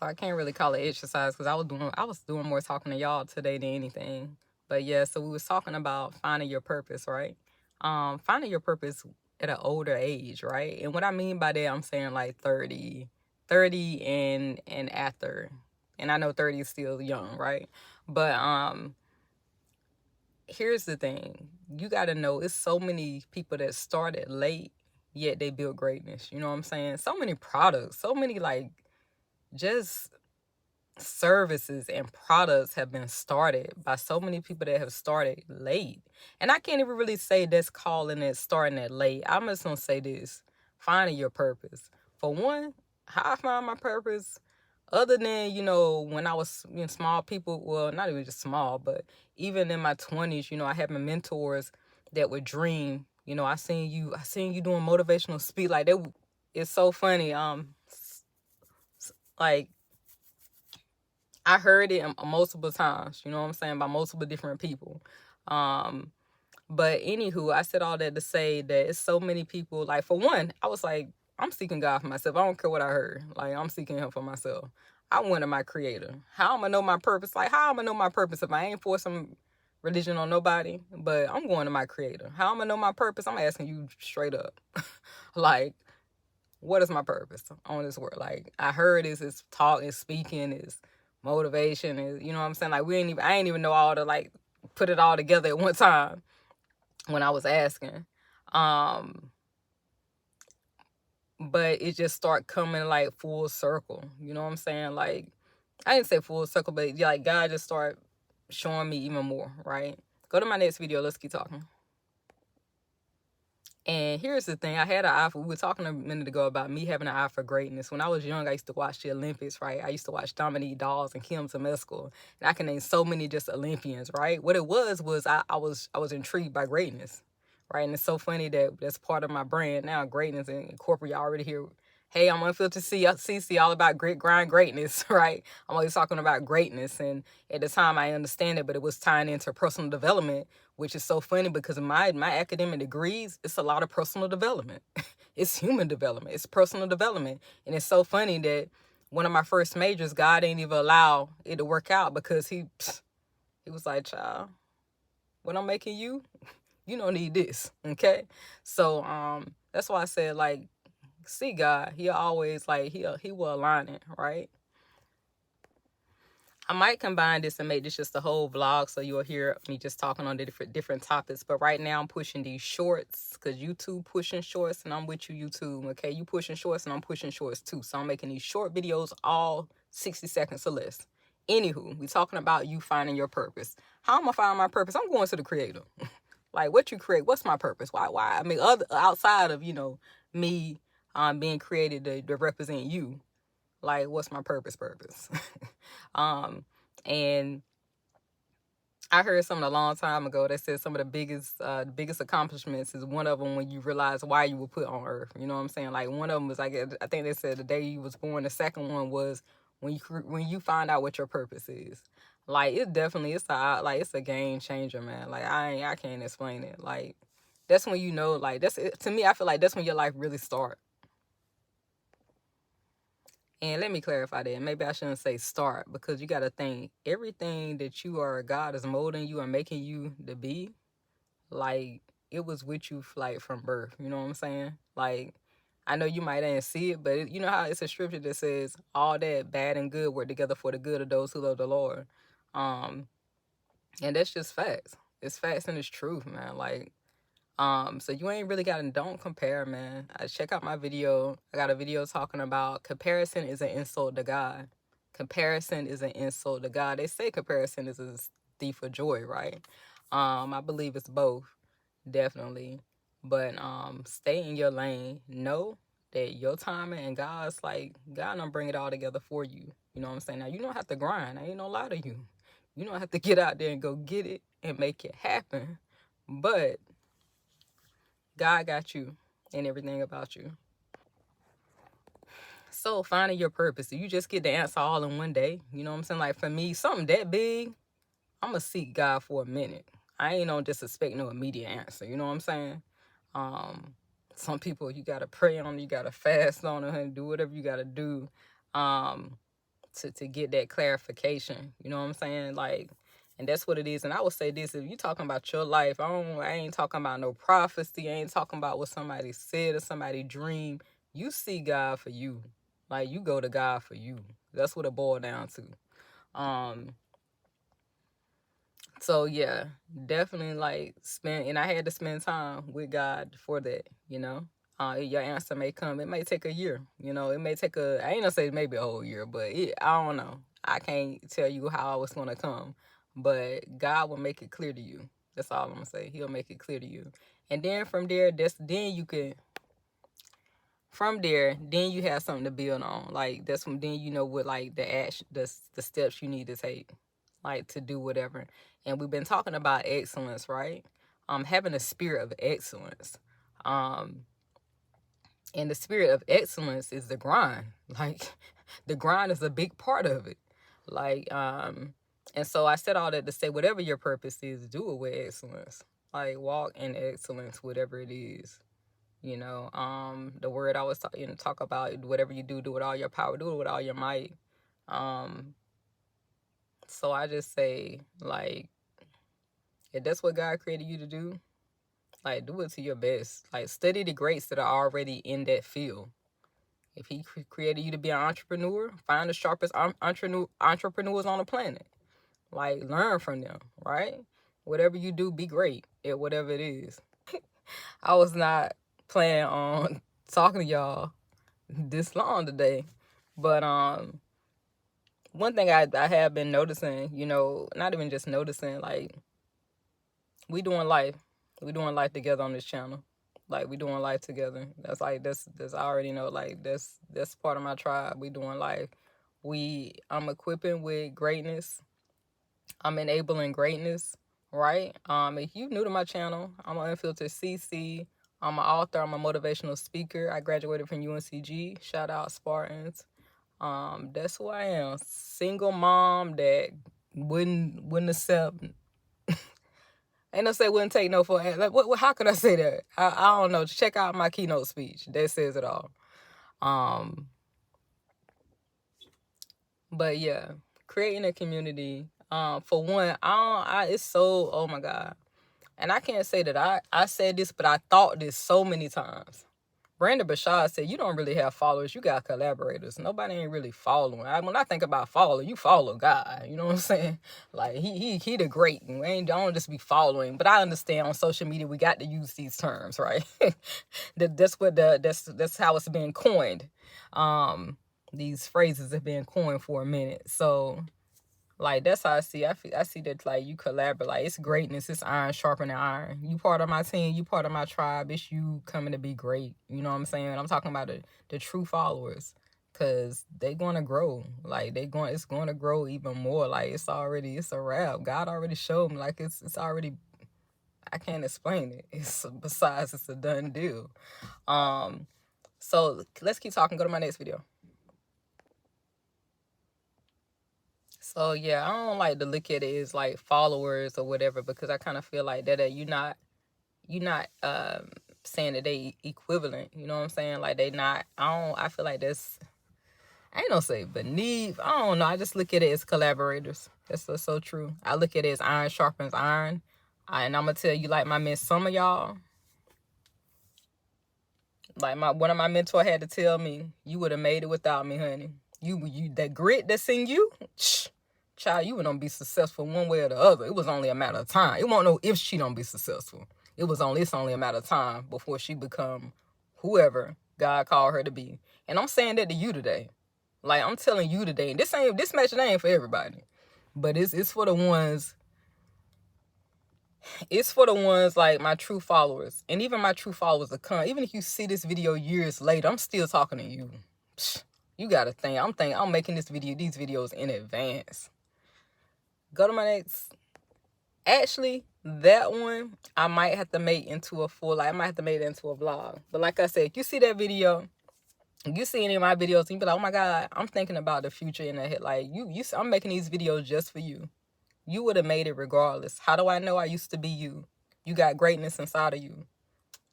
So I can't really call it exercise because I was doing more talking to y'all today than anything. But yeah, so we was talking about finding your purpose, right? Finding your purpose at an older age, right? And what I mean by that, I'm saying like 30 and after. And I know 30 is still young, right? But here's the thing. You got to know it's so many people that started late yet they built greatness. You know what I'm saying? So many products, so many like just services and products have been started by so many people that have started late. And I can't even really say that's calling it starting at late. I'm just gonna say this: finding your purpose. For one, how I found my purpose, other than, when I was small, people, well, not even just small, but even in my 20s, I had my mentors that would dream. I seen you doing motivational speak. Like, it's so funny. Like, I heard it multiple times, you know what I'm saying, by multiple different people. Um, but anywho, I said all that to say that it's so many people. Like, for one, I was like, I'm seeking God for myself. I don't care what I heard. Like, I'm seeking Him for myself. I wanted my Creator. How am I know my purpose? Like, how am I know my purpose if I ain't forcing religion on nobody? But I'm going to my Creator. How am I know my purpose? I'm asking you straight up. Like, what is my purpose on this world? Like, I heard it's talk, it's speaking, it's motivation, is, you know what I'm saying? Like, I ain't even know all the, like, put it all together at one time when I was asking. But it just start coming like full circle. You know what I'm saying? Like, I didn't say full circle, but yeah, like God just start showing me even more, right? Go to my next video. Let's keep talking. And here's the thing. I had an eye for, we were talking a minute ago about me having an eye for greatness. When I was young, I used to watch the Olympics, right? I used to watch Dominique Dawes and Kim Zmeskal. And I can name so many just Olympians, right? What it was I was intrigued by greatness, right? And it's so funny that that's part of my brand now, greatness and corporate. Y'all already hear, hey, I'm Unfiltered CC, all about grit, grind, greatness, right? I'm always talking about greatness. And at the time, I understand it, but it was tying into personal development, which is so funny because my academic degrees, it's a lot of personal development. It's human development. It's personal development. And it's so funny that one of my first majors, God didn't even allow it to work out because he was like, child, what I'm making you, you don't need this. Okay. So that's why I said, like, see God, he always, like, he will align it, right? I might combine this and make this just a whole vlog so you'll hear me just talking on the different topics. But right now I'm pushing these shorts because YouTube pushing shorts and I'm with you, YouTube. Okay, you pushing shorts and I'm pushing shorts too. So I'm making these short videos, all 60 seconds or less. Anywho, we talking about you finding your purpose. How am I finding my purpose? I'm going to the Creator. Like, what you create, what's my purpose? Why? I mean, outside of, me being created to represent you. Like, what's my purpose? And I heard something a long time ago that said some of the biggest accomplishments is one of them when you realize why you were put on earth. You know what I'm saying? Like, one of them was, like, I think they said the day you was born. The second one was when you find out what your purpose is. Like, it's a game changer, man. Like, I can't explain it. Like, that's when you know, like, to me, I feel like that's when your life really starts. And let me clarify that. Maybe I shouldn't say start, because you got to think everything that you are, God is molding you and making you to be, like, it was with you, like, from birth. You know what I'm saying? Like, I know you might not see it, but you know how it's a scripture that says all that bad and good work together for the good of those who love the Lord. Um, and that's just facts. It's facts and it's truth, man. Like, so you ain't really gotta, don't compare, man. Check out my video. I got a video talking about comparison is an insult to God. Comparison is an insult to God. They say comparison is a thief of joy, right? I believe it's both, definitely. But stay in your lane. Know that your timing and God's, like, God don't bring it all together for you. You know what I'm saying? Now, you don't have to grind. I ain't no lie to you. You don't have to get out there and go get it and make it happen. But God got you and everything about you. So finding your purpose, you just get the answer all in one day. You know what I'm saying? Like, for me, something that big, I'm going to seek God for a minute. I ain't gonna just expect no immediate answer. You know what I'm saying? Some people, you got to pray on, you got to fast on it, and do whatever you got to do. to get that clarification. You know what I'm saying? Like, and that's what it is. And I would say this: if you talking about your life, I ain't talking about no prophecy. I ain't talking about what somebody said or somebody dreamed. You see God for you. Like, you go to God for you. That's what it boiled down to. So yeah, definitely like spend, and I had to spend time with God for that, you know. Your answer may come. It may take a year, you know. It may take I ain't gonna say maybe a whole year, but I don't know. I can't tell you how it's gonna come, but God will make it clear to you. That's all I'm gonna say. He'll make it clear to you, and then from there, then you can. From there, then you have something to build on. Like, that's when then you know what, like, the action, the steps you need to take, like, to do whatever. And we've been talking about excellence, right? Having a spirit of excellence. And the spirit of excellence is the grind. Like, the grind is a big part of it. Like, and so I said all that to say, whatever your purpose is, do it with excellence. Like, walk in excellence, whatever it is. You know, the word I was talk about, whatever you do with all your power, do it with all your might. So I just say, like, if that's what God created you to do, like, do it to your best. Like, study the greats that are already in that field. If he created you to be an entrepreneur, find the sharpest entrepreneurs on the planet. Like, learn from them, right? Whatever you do, be great at whatever it is. I was not planning on talking to y'all this long today, but one thing I have been noticing, you know, not even just noticing, like, we doing life together on this channel. Like, we doing life together. That's like, that's I already know, like, that's part of my tribe. We doing life. I'm equipping with greatness. I'm enabling greatness, right? If you new to my channel, I'm an Unfiltered CC. I'm an author. I'm a motivational speaker. I graduated from UNCG. Shout out Spartans. That's who I am. Single mom that wouldn't accept. Ain't no say wouldn't take no for. Like, how could I say that? I don't know. Check out my keynote speech. That says it all. But yeah, creating a community. For one, it's so, oh my God. And I can't say that I said this, but I thought this so many times. Brandon Bashad said, you don't really have followers, you got collaborators. Nobody ain't really following. When I think about follow, you follow God. You know what I'm saying? Like, he the great. I don't just be following. But I understand on social media we got to use these terms, right? That's how it's been coined. These phrases have been coined for a minute. So, like, that's how I see. I see that, like, you collaborate. Like, it's greatness. It's iron sharpening iron. You part of my team. You part of my tribe. It's you coming to be great. You know what I'm saying? I'm talking about the true followers, cause they gonna grow. Like, it's going to grow even more. Like, it's a wrap. God already showed me. Like, it's already. I can't explain it. It's a done deal. So let's keep talking. Go to my next video. So yeah, I don't like to look at it as like followers or whatever, because I kind of feel like that you're not saying that they equivalent. You know what I'm saying? Like, they not. I feel like that's. I ain't gonna say beneath. I don't know. I just look at it as collaborators. That's so true. I look at it as iron sharpens iron. And I'm gonna tell you, like, some of y'all, like, one of my mentor had to tell me, you would have made it without me, honey. You that grit that's in you. Child, you would not be successful one way or the other. It was only a matter of time. It won't know if she don't be successful. It's only a matter of time before she become whoever God called her to be. And I'm saying that to you today. Like, I'm telling you today, this message ain't for everybody. But it's for the ones. It's for the ones like my true followers. And even my true followers will come. Even if you see this video years later, I'm still talking to you. You gotta think. I'm making these videos in advance. Go to my next. Actually, that one I might have to make into a full. I might have to make it into a vlog. But like I said, if you see that video, you see any of my videos, and you be like, oh my God, I'm thinking about the future in the head. Like, I'm making these videos just for you. You would have made it regardless. How do I know I used to be you? You got greatness inside of you.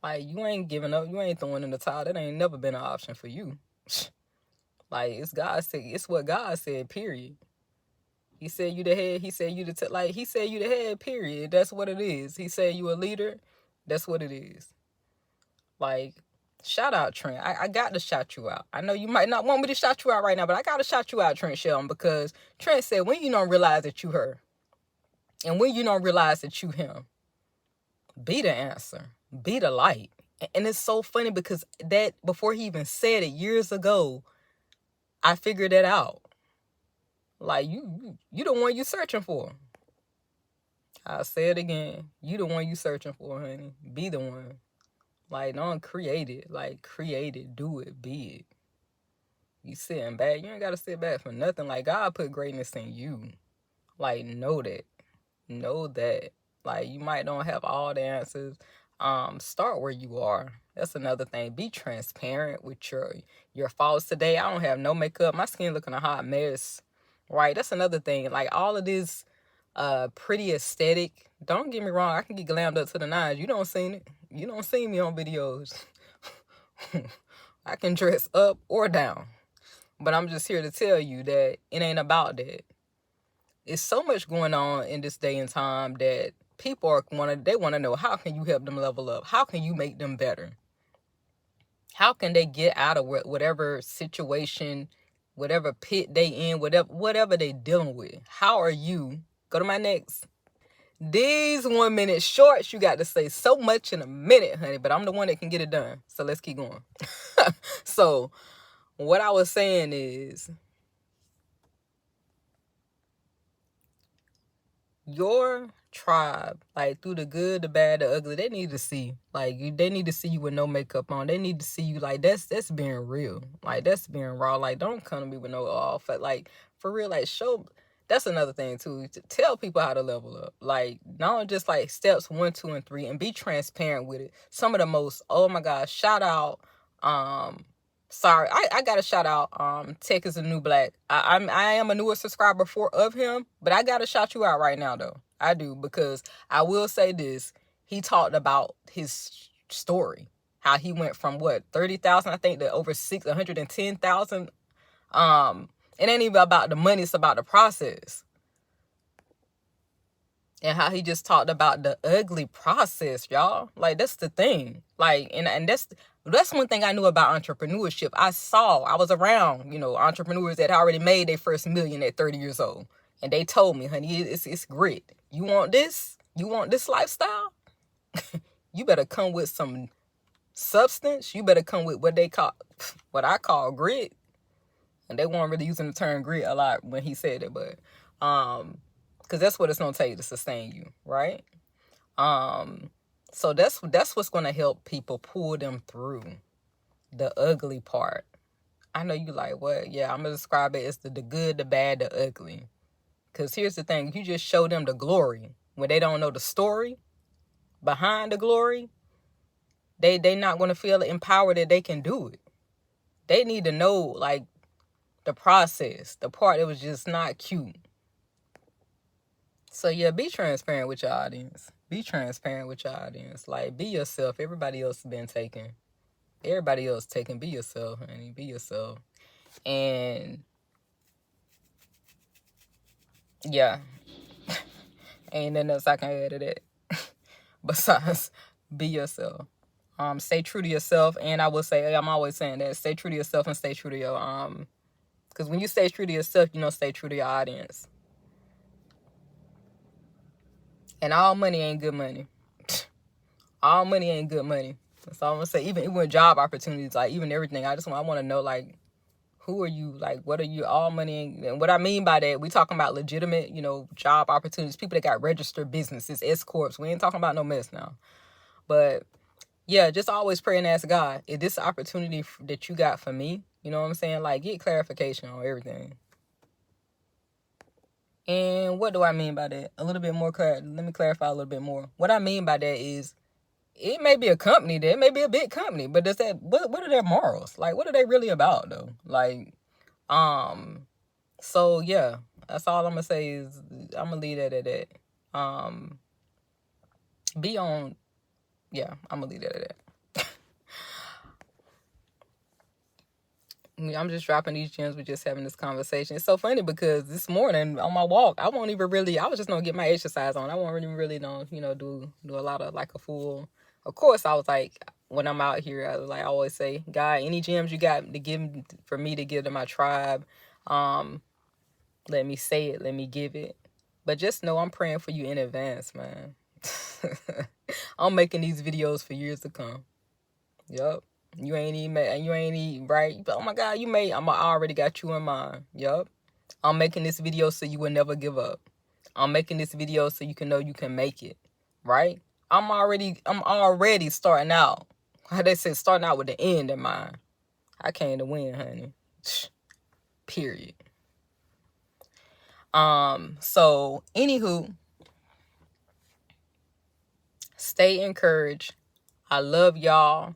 Like, you ain't giving up. You ain't throwing in the towel. That ain't never been an option for you. Like, it's God said, it's what God said, period. He said you the head, he said you the like, he said you the head, period. That's what it is. He said you a leader, that's what it is. Like, shout out Trent. I got to shout you out. I know you might not want me to shout you out right now, but I got to shout you out, Trent Shelton, because Trent said when you don't realize that you her, and when you don't realize that you him, be the answer, be the light. And it's so funny because that, before he even said it years ago, I figured that out. Like, you the one you searching for. I'll say it again. You the one you searching for, honey. Be the one. Like, don't create it. Like, create it. Do it. Be it. You sitting back. You ain't got to sit back for nothing. Like, God put greatness in you. Like, know that. Know that. Like, you might don't have all the answers. Start where you are. That's another thing. Be transparent with your faults. Today, I don't have no makeup. My skin looking a hot mess. Right? That's another thing. Like, all of this pretty aesthetic. Don't get me wrong. I can get glammed up to the nines. You don't seen it. You don't see me on videos. I can dress up or down. But I'm just here to tell you that it ain't about that. It's so much going on in this day and time that people want to know, how can you help them level up? How can you make them better? How can they get out of whatever situation, whatever pit they in, whatever they dealing with? How are you? Go to my next. These 1 minute shorts, you got to say so much in a minute, honey, but I'm the one that can get it done. So let's keep going. So what I was saying is, your tribe, like, through the good, the bad, the ugly, they need to see. Like, they need to see you with no makeup on. They need to see you, like, that's being real. Like, that's being raw. Like, don't come to me with no off. Like, for real, like, show. That's another thing too. To tell people how to level up. Like, not just like steps 1, 2, and 3, and be transparent with it. Some of the most, oh my gosh, shout out. Sorry, I gotta shout out Tech is a New Black. I am a newer subscriber of him, but I gotta shout you out right now though. I do, because I will say this. He talked about his story, how he went from what, 30,000, I think, to over 110,000. It ain't even about the money, it's about the process. And how he just talked about the ugly process, y'all. Like, that's the thing. Like, and that's one thing I knew about entrepreneurship. I was around, entrepreneurs that already made their first million at 30 years old. And they told me, honey, it's grit. You want this? You want this lifestyle? You better come with some substance. You better come with what I call grit. And they weren't really using the term grit a lot when he said it, but because that's what it's gonna take to sustain you, right? So that's what's gonna help people pull them through the ugly part. I know you like, what? Yeah, I'm gonna describe it as the good, the bad, the ugly. Because here's the thing, you just show them the glory when they don't know the story behind the glory. They not gonna feel empowered that they can do it. They need to know, like, the process, the part that was just not cute. So yeah, be transparent with your audience. Be transparent with your audience. Like, be yourself. Everybody else has been taken. Everybody else taken. Be yourself, honey. Be yourself. And yeah, ain't nothing else I can add to that. Besides, be yourself. Stay true to yourself. And I will say, I'm always saying that, stay true to yourself and stay true to your because when you stay true to yourself, stay true to your audience. And all money ain't good money. All money ain't good money. That's all I'm gonna say. Even with job opportunities, like, even everything, I want to know, like, who are you? Like, what are you? All money ain't. And what I mean by that, we talking about legitimate, job opportunities. People that got registered businesses, S corps. We ain't talking about no mess now. But yeah, just always pray and ask God, is this opportunity that you got for me? You know what I'm saying? Like, get clarification on everything. And what do I mean by that? A little bit more clarity. Let me clarify a little bit more. What I mean by that is, it may be a company, it may be a big company, but does that, what are their morals? Like, what are they really about though? Like, so yeah, that's all I'm gonna say is, I'm gonna leave that at that. I'm gonna leave that at that. I'm just dropping these gems. We're just having this conversation. It's so funny because this morning on my walk, I was just gonna get my exercise on. I won't really do a lot of like a full. Of course, I was like, when I'm out here, I always say, God, any gems you got to give for me to give to my tribe, let me say it, let me give it. But just know I'm praying for you in advance, man. I'm making these videos for years to come. Yup. You ain't even right. Oh my God, I already got you in mind. Yup. I'm making this video so you will never give up. I'm making this video so you can know you can make it. Right? I'm already starting out. How they say, starting out with the end in mind. I came to win, honey. Period. So anywho, stay encouraged. I love y'all.